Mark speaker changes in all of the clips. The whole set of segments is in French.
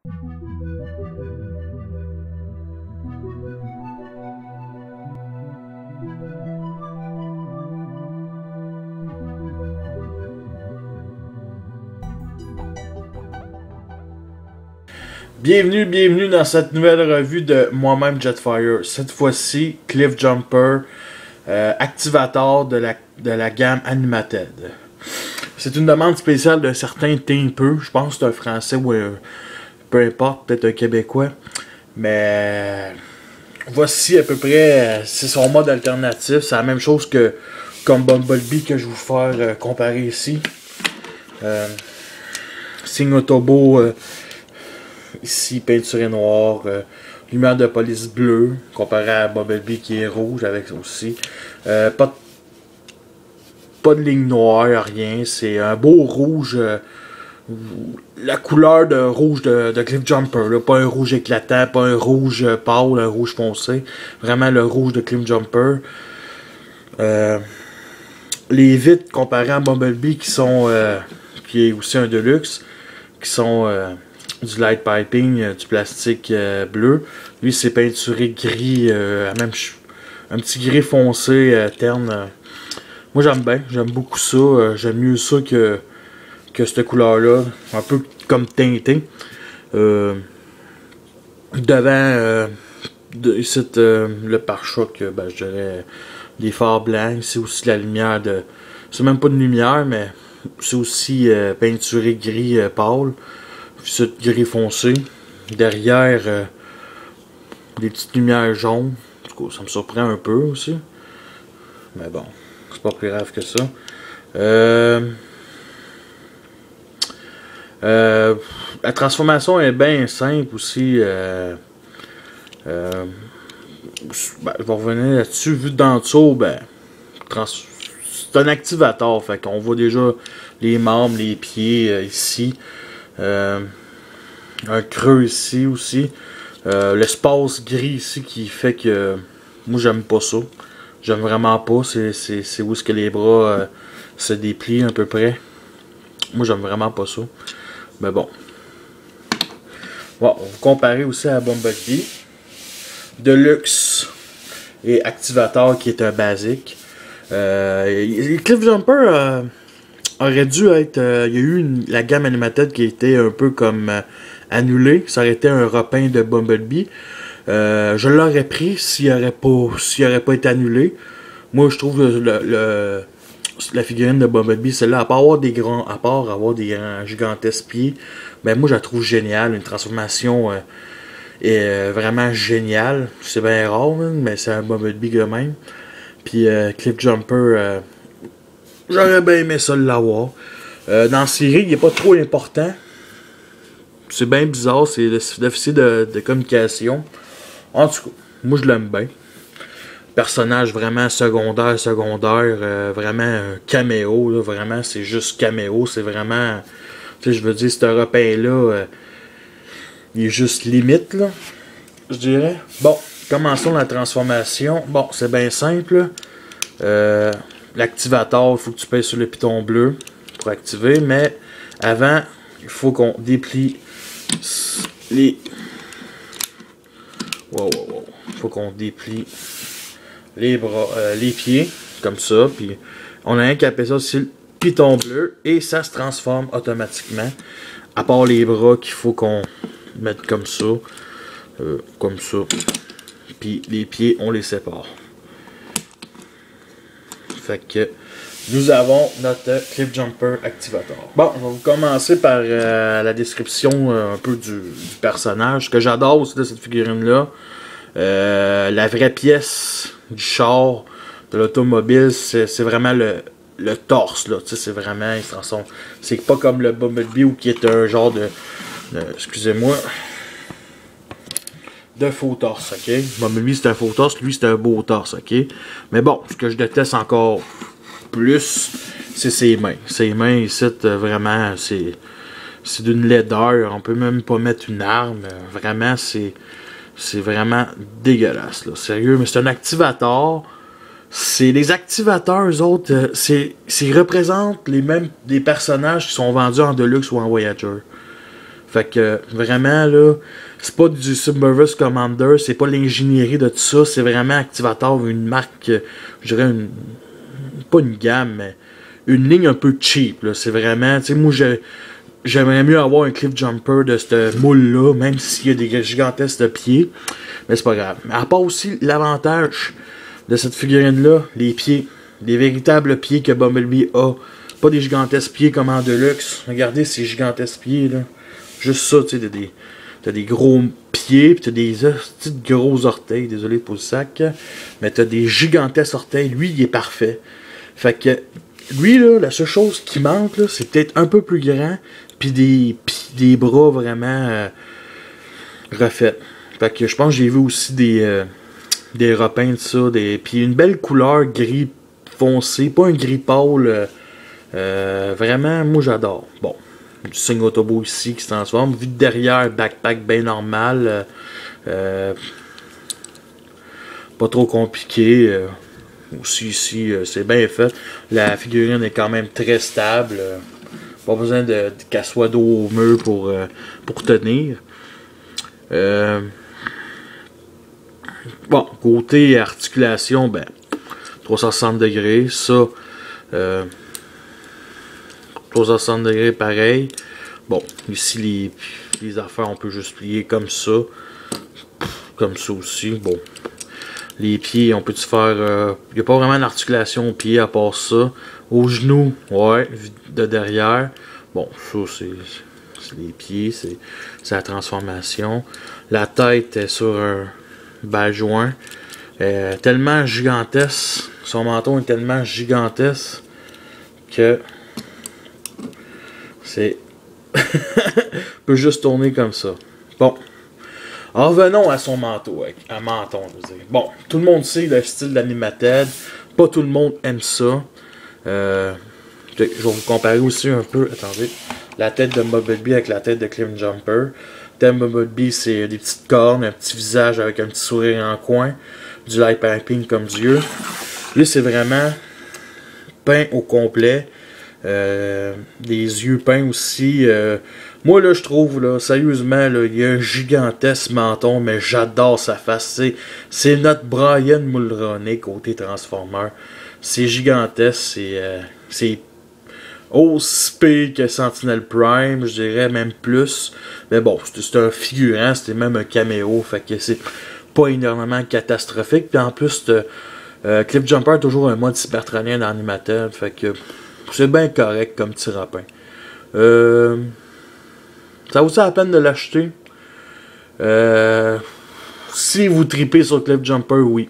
Speaker 1: Bienvenue dans cette nouvelle revue de moi-même Jetfire. Cette fois-ci, Cliff Jumper, activateur de la gamme Animated. C'est une demande spéciale d'un certain Timpeux. Je pense que c'est un Français ou peu importe, peut-être un Québécois. Mais voici à peu près, c'est son mode alternatif. C'est la même chose que comme Bumblebee que je vais vous faire comparer ici. Signe Autobo. Ici, peinturé noir, lumière de police bleue, comparé à Bumblebee qui est rouge avec aussi. Pas de ligne noire, rien. C'est un beau rouge. La couleur de rouge de Cliff Jumper. Là. Pas un rouge éclatant, pas un rouge pâle, un rouge foncé. Vraiment le rouge de Cliff Jumper. Les vitres comparées à Bumblebee qui est aussi un Deluxe, qui sont du light piping, du plastique bleu. Lui, c'est peinturé gris, même un petit gris foncé terne. Moi, j'aime beaucoup ça. J'aime mieux ça que cette couleur-là. Un peu comme teinté. Devant, ici, le pare-choc, je dirais des phares blancs. C'est aussi la lumière de... C'est même pas de lumière, mais c'est aussi peinturé gris pâle. C'est gris foncé. Derrière, des petites lumières jaunes. En tout cas, ça me surprend un peu aussi. Mais bon, c'est pas plus grave que ça. La transformation est bien simple aussi. Je vais revenir là-dessus. Vu d'en dessous, c'est un activateur. Fait qu'on voit déjà les membres, les pieds ici. Un creux ici aussi. L'espace gris ici qui fait que moi j'aime pas ça. J'aime vraiment pas. C'est où est-ce que les bras se déplient à peu près. Moi j'aime vraiment pas ça. Mais bon. Bon, on va comparer aussi à Bumblebee. Deluxe et activateur qui est un basique. Cliff Jumper aurait dû être... il y a eu la gamme Animated qui était un peu comme annulée. Ça aurait été un repeint de Bumblebee. Je l'aurais pris s'il n'aurait pas été annulé. Moi, je trouve la figurine de Bumblebee, celle-là, à part avoir des grands gigantesques pieds, ben moi, je la trouve géniale. Une transformation est vraiment géniale. C'est bien rare, mais c'est un Bumblebee quand même. Puis Cliff Jumper... j'aurais bien aimé ça l'avoir. Dans la série, il n'est pas trop important. C'est bien bizarre, c'est l'officier de communication. En tout cas, moi je l'aime bien. Personnage vraiment secondaire, vraiment un caméo. Là, vraiment, c'est juste caméo. C'est vraiment. Tu sais, je veux dire, ce repas-là, il est juste limite, là. Je dirais. Bon, commençons la transformation. Bon, c'est bien simple. L'activateur, il faut que tu pèses sur le piton bleu pour activer, mais avant, il faut qu'on déplie les... Wow. Il faut qu'on déplie les bras, les pieds, comme ça, puis on a un qui appelle ça aussi le piton bleu, et ça se transforme automatiquement, à part les bras qu'il faut qu'on mette comme ça, puis les pieds, on les sépare. Fait que nous avons notre Cliff Jumper activator. Bon, je vais vous commencer par la description un peu du personnage. Ce que j'adore aussi de cette figurine-là, la vraie pièce du char de l'automobile, c'est vraiment le torse. Là. C'est vraiment, c'est pas comme le Bumblebee qui est un genre de excusez-moi, de faux torse, ok? Bumblebee c'est un faux torse, lui c'est un beau torse, ok? Mais bon, ce que je déteste encore plus, c'est ses mains. Ses mains ici, vraiment, c'est d'une laideur. On peut même pas mettre une arme. Vraiment, c'est vraiment dégueulasse, là. Sérieux, mais c'est un activateur. C'est les activateurs, eux autres, ils représentent les mêmes des personnages qui sont vendus en Deluxe ou en Voyager. Fait que vraiment là, c'est pas du Submerverse Commander, c'est pas l'ingénierie de tout ça, c'est vraiment Activator, une marque, je dirais pas une gamme, mais une ligne un peu cheap. C'est vraiment, tu sais, moi j'aimerais mieux avoir un Cliff Jumper de ce moule-là, même s'il y a des gigantesques de pieds, mais c'est pas grave. Mais à part aussi l'avantage de cette figurine-là, les pieds, les véritables pieds que Bumblebee a, pas des gigantesques pieds comme en Deluxe. Regardez ces gigantesques pieds là. Juste ça, tu sais, t'as des gros pieds, pis t'as des petits gros orteils, désolé pour le sac, mais t'as des gigantesques orteils, lui il est parfait. Fait que, lui là, la seule chose qui manque là, c'est peut-être un peu plus grand, puis des bras vraiment refaits. Fait que je pense que j'ai vu aussi des repeints de ça, puis une belle couleur gris foncé, pas un gris pâle, vraiment, moi j'adore. Bon. Du signe Autobo ici qui se transforme. Vu de derrière, backpack bien normal. Pas trop compliqué. Aussi ici, c'est bien fait. La figurine est quand même très stable. Pas besoin qu'elle soit dos au mur pour tenir. Bon, côté articulation, ben 360 degrés. Ça, 360 degrés pareil. Bon, ici les affaires on peut juste plier comme ça. Comme ça aussi. Bon. Les pieds, on peut se faire. Il n'y a pas vraiment d'articulation aux pieds à part ça. Aux genoux, ouais, de derrière. Bon, ça c'est les pieds, c'est la transformation. La tête est sur un bas joint. Tellement gigantesque. Son menton est tellement gigantesque que c'est peut juste tourner comme ça. Bon. En revenons à son manteau, à menton, je veux dire. Bon, tout le monde sait le style d'Animated. Pas tout le monde aime ça. Je vais vous comparer aussi un peu, attendez, la tête de Bumblebee avec la tête de Cliff Jumper. Thème Bumblebee, c'est des petites cornes, un petit visage avec un petit sourire en coin, du light piping comme Dieu. Lui, c'est vraiment peint au complet. Des yeux peints aussi. Moi, là, je trouve, là, sérieusement, là, il y a un gigantesque menton, mais j'adore sa face. C'est notre Brian Mulroney côté Transformer. C'est gigantesque, c'est aussi pire que Sentinel Prime, je dirais, même plus. Mais bon, c'est un figurant, c'était même un caméo, fait que c'est pas énormément catastrophique. Puis en plus, Cliff Jumper a toujours un mode cybertronien dans Animated, fait que c'est bien correct comme petit rapin. Ça vaut la peine de l'acheter. Si vous tripez sur Cliff Jumper, oui.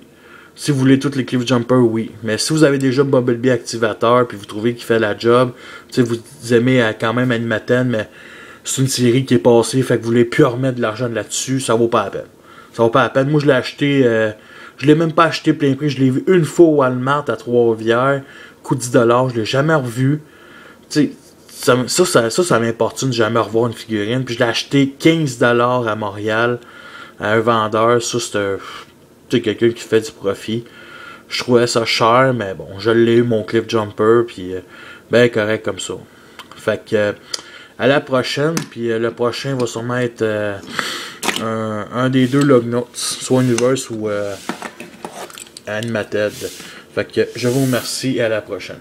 Speaker 1: Si vous voulez tous les Cliff Jumper, oui. Mais si vous avez déjà Bumblebee Activator puis vous trouvez qu'il fait la job, vous aimez quand même Animated, mais c'est une série qui est passée, fait que vous voulez plus remettre de l'argent là-dessus, ça vaut pas la peine. Ça vaut pas la peine. Moi, je l'ai acheté, je l'ai même pas acheté plein prix, je l'ai vu une fois au Walmart à Trois-Rivières, coût 10$, je l'ai jamais revu. Tu sais, ça m'importune de jamais revoir une figurine. Puis je l'ai acheté 15$ à Montréal à un vendeur. Ça, c'est quelqu'un qui fait du profit. Je trouvais ça cher, mais bon, je l'ai eu, mon Cliff Jumper, puis ben correct comme ça. Fait que, à la prochaine, puis le prochain va sûrement être un des deux Lognauts, soit Universe ou Animated. Fait que, je vous remercie et à la prochaine.